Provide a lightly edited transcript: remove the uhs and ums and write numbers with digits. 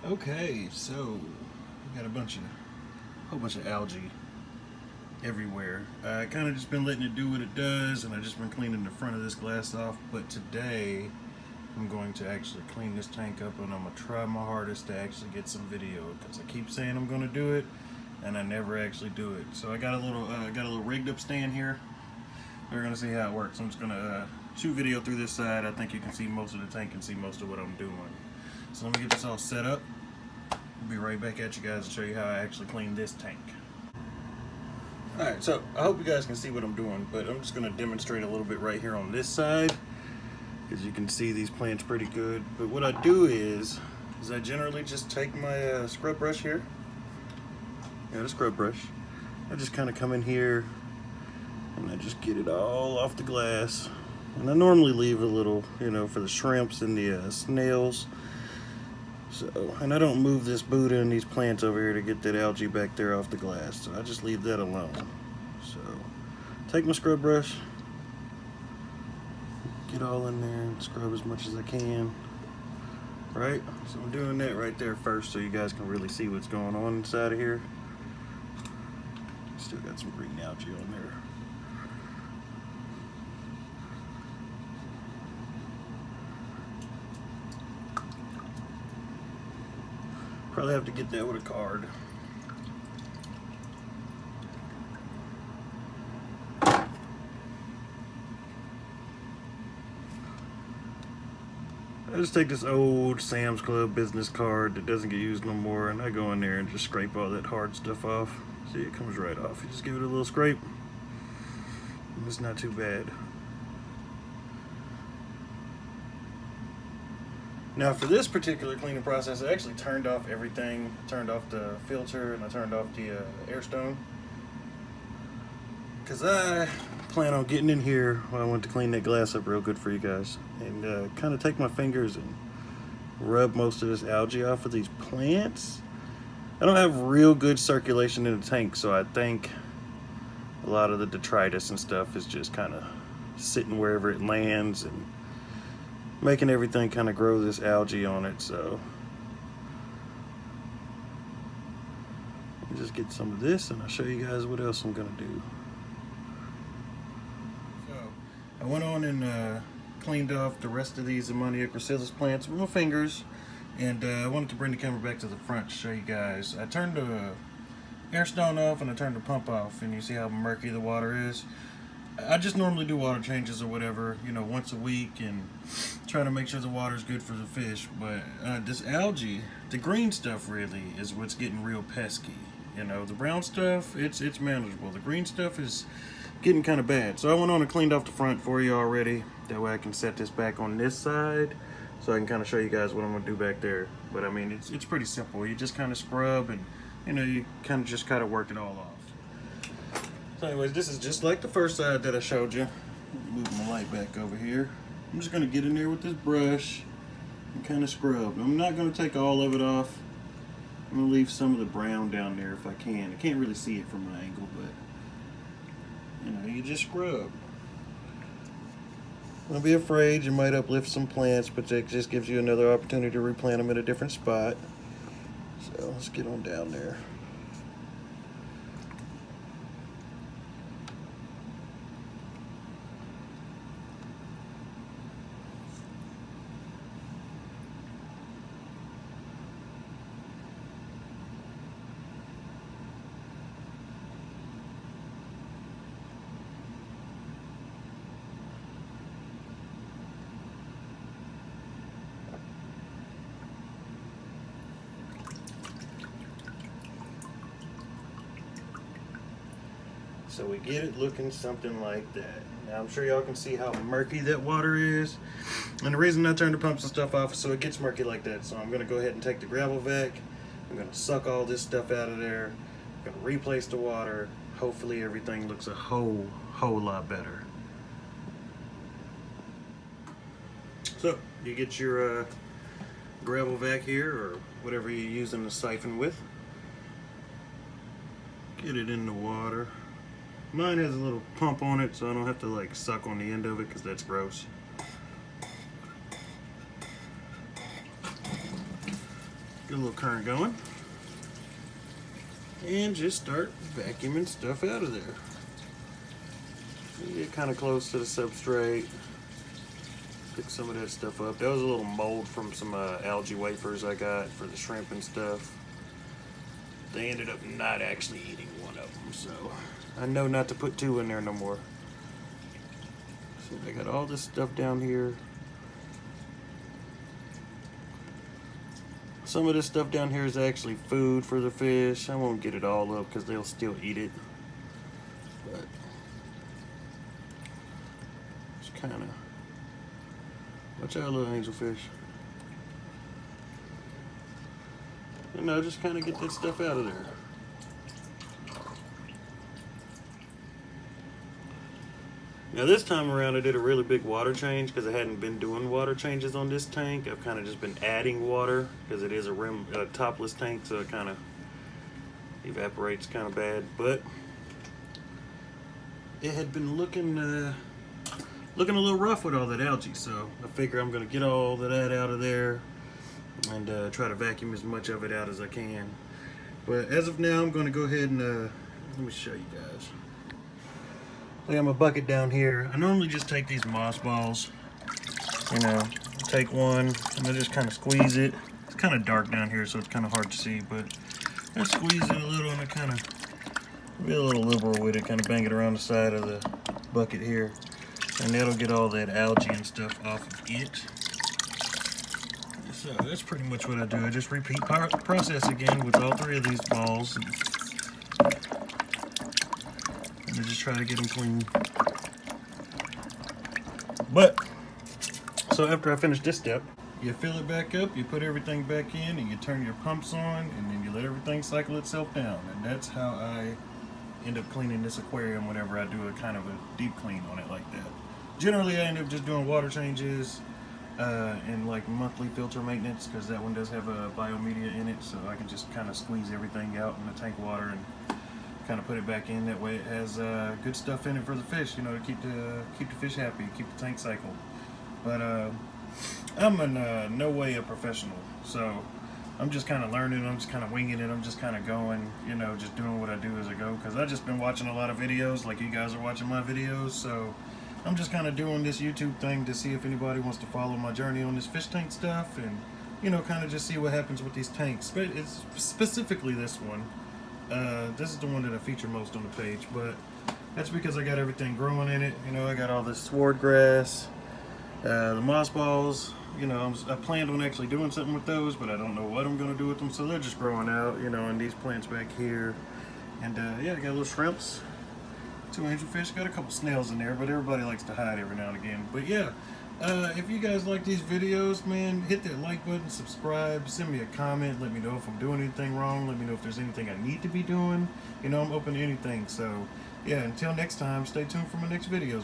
Okay, so we got whole bunch of algae everywhere. I kind of just been letting it do what it does, and I just been cleaning the front of this glass off. But today, I'm going to actually clean this tank up, and I'm gonna try my hardest to actually get some video because I keep saying I'm gonna do it, and I never actually do it. So I got a little rigged up stand here. We're gonna see how it works. I'm just gonna shoot video through this side. I think you can see most of the tank and see most of what I'm doing. So let me get this all set up. I'll be right back at you guys to show you how I actually clean this tank. Alright, so I hope you guys can see what I'm doing, but I'm just going to demonstrate a little bit right here on this side, because you can see these plants pretty good. But what I do is I generally just take my scrub brush here, the scrub brush. I just kind of come in here and I just get it all off the glass. And I normally leave a little, for the shrimps and the snails. So, and I don't move this Buddha and these plants over here to get that algae back there off the glass. So I just leave that alone. So, take my scrub brush, get all in there and scrub as much as I can. Right? So I'm doing that right there first so you guys can really see what's going on inside of here. Still got some green algae on there. Probably have to get that with a card. I just take this old Sam's Club business card that doesn't get used no more, and I go in there and just scrape all that hard stuff off. See, it comes right off. You just give it a little scrape. It's not too bad. Now for this particular cleaning process, I actually turned off everything. Turned off the filter and I turned off the air stone. Because I plan on getting in here when I want to clean that glass up real good for you guys. And kind of take my fingers and rub most of this algae off of these plants. I don't have real good circulation in the tank, so I think a lot of the detritus and stuff is just kind of sitting wherever it lands and making everything kind of grow this algae on it. So let me just get some of this and I'll show you guys what else I'm gonna do. So I went on and cleaned off the rest of these Amanita gracilis plants with my fingers, and I wanted to bring the camera back to the front to show you guys. I turned the air stone off and I turned the pump off, and you see how murky the water is. I just normally do water changes or whatever, once a week, and try to make sure the water's good for the fish. But this algae, the green stuff really is what's getting real pesky. The brown stuff, it's manageable. The green stuff is getting kind of bad. So I went on and cleaned off the front for you already. That way I can set this back on this side so I can kind of show you guys what I'm going to do back there. But I mean, it's pretty simple. You just kind of scrub and, you kind of work it all off. So anyways, this is just like the first side that I showed you. Move my light back over here. I'm just going to get in there with this brush and kind of scrub. I'm not going to take all of it off. I'm going to leave some of the brown down there if I can. I can't really see it from my angle, but you just scrub. Don't be afraid, you might uplift some plants, but that just gives you another opportunity to replant them at a different spot. So let's get on down there. So we get it looking something like that. Now I'm sure y'all can see how murky that water is. And the reason I turned the pumps and stuff off is so it gets murky like that. So I'm gonna go ahead and take the gravel vac. I'm gonna suck all this stuff out of there. I'm gonna replace the water. Hopefully everything looks a whole lot better. So you get your gravel vac here, or whatever you're using to siphon with. Get it in the water. Mine has a little pump on it, so I don't have to like suck on the end of it because that's gross. Get a little current going. And just start vacuuming stuff out of there. Get kind of close to the substrate. Pick some of that stuff up. That was a little mold from some algae wafers I got for the shrimp and stuff. They ended up not actually eating one of them, so I know not to put 2 in there no more. So I got all this stuff down here. Some of this stuff down here is actually food for the fish. I won't get it all up because they'll still eat it. But just kind of watch out, little angelfish. You know, just kind of get that stuff out of there. Now this time around I did a really big water change because I hadn't been doing water changes on this tank. I've kind of just been adding water because it is a topless tank, so it kind of evaporates kind of bad. But it had been looking a little rough with all that algae, so I figure I'm going to get all of that out of there and try to vacuum as much of it out as I can. But as of now, I'm going to go ahead and let me show you guys. I got my bucket down here. I normally just take these moss balls, you know, take one and I just kind of squeeze it. It's kind of dark down here, so it's kind of hard to see, but I squeeze it a little and I kind of be a little liberal with it, kind of bang it around the side of the bucket here, and that'll get all that algae and stuff off of it. So that's pretty much what I do. I just repeat process again with all 3 of these balls. And I just try to get them clean. But, so after I finish this step, you fill it back up, you put everything back in, and you turn your pumps on, and then you let everything cycle itself down. And that's how I end up cleaning this aquarium whenever I do a kind of a deep clean on it like that. Generally, I end up just doing water changes and like monthly filter maintenance, because that one does have a biomedia in it, so I can just kind of squeeze everything out in the tank water and kind of put it back in. That way it has good stuff in it for the fish, you know, to keep the fish happy, keep the tank cycle. But I'm in no way a professional, so I'm just kind of learning. I'm just kind of winging it. I'm just kind of going, you know, just doing what I do as I go, because I've just been watching a lot of videos like you guys are watching my videos, so I'm just kind of doing this YouTube thing to see if anybody wants to follow my journey on this fish tank stuff, and, you know, kind of just see what happens with these tanks. But it's specifically this one. This is the one that I feature most on the page, but that's because I got everything growing in it. You know, I got all this sword grass, the moss balls. You know, I planned on actually doing something with those, but I don't know what I'm going to do with them, so they're just growing out, you know, and these plants back here. And yeah, I got little shrimps, 2 angelfish, got a couple snails in there, but everybody likes to hide every now and again. But yeah, if you guys like these videos, man, hit that like button, subscribe, send me a comment, let me know if I'm doing anything wrong, let me know if there's anything I need to be doing. You know, I'm open to anything. So yeah, until next time, stay tuned for my next videos.